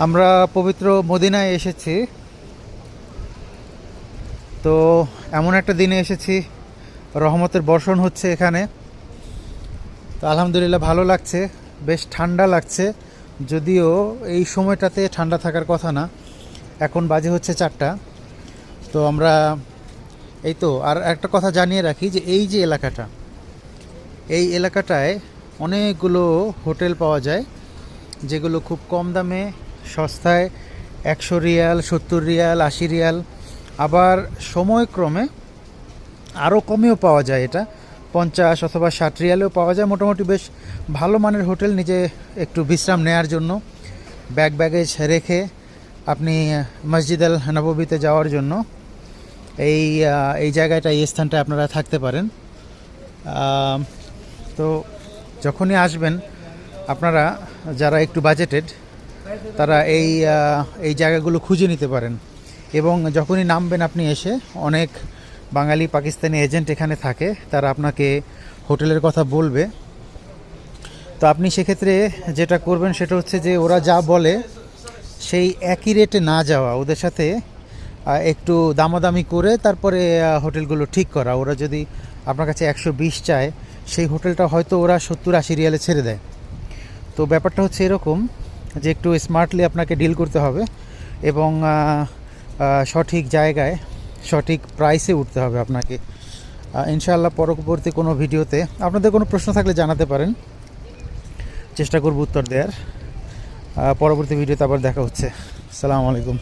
আমরা পবিত্র মদিনায় এসেছি। তো এমন একটা দিনে এসেছি, রহমতের বর্ষণ হচ্ছে এখানে। তো আলহামদুলিল্লাহ ভালো লাগছে, বেশ ঠান্ডা লাগছে। যদিও এই সময়টাতে ঠান্ডা থাকার কথা না, এখন বাজে হচ্ছে 4টা। তো আমরা এই তো আর একটা কথা জানিয়ে রাখি যে এই যে এলাকাটা, এই এলাকাটায় অনেকগুলো হোটেল পাওয়া যায়, যেগুলো খুব কম দামে সস্তায় 100 রিয়াল, 70 রিয়াল, 80 রিয়াল, আবার সময়ক্রমে আরও কমেও পাওয়া যায়। এটা 50 অথবা 60 রিয়ালেও পাওয়া যায়। মোটামুটি বেশ ভালো মানের হোটেল, নিজে একটু বিশ্রাম নেওয়ার জন্য, ব্যাগেজ রেখে আপনি মসজিদ আল নববীতে যাওয়ার জন্য এই জায়গাটা, এই স্থানটায় আপনারা থাকতে পারেন। তো যখনই আসবেন আপনারা, যারা একটু বাজেটেড, তারা এই জায়গাগুলো খুঁজে নিতে পারেন। এবং যখনই নামবেন আপনি এসে, অনেক বাঙালি পাকিস্তানি এজেন্ট এখানে থাকে, তারা আপনাকে হোটেলের কথা বলবে। তো আপনি সেক্ষেত্রে যেটা করবেন সেটা হচ্ছে যে ওরা যা বলে সেই একই রেটে না যাওয়া, ওদের সাথে একটু দামাদামি করে তারপরে হোটেলগুলো ঠিক করা। ওরা যদি আপনার কাছে 120 চায়, সেই হোটেলটা হয়তো ওরা 70-80 রিয়ালে ছেড়ে দেয়। তো ব্যাপারটা হচ্ছে এরকম যে একটু স্মার্টলি আপনাকে ডিল করতে হবে এবং সঠিক জায়গায় সঠিক প্রাইসে উঠতে হবে আপনাকে। ইনশাআল্লাহ পরবর্তী কোনো ভিডিওতে আপনাদের কোনো প্রশ্ন থাকলে জানাতে পারেন, চেষ্টা করব উত্তর দেওয়ার। পরবর্তী ভিডিওতে আবার দেখা হচ্ছে। আসসালামু আলাইকুম।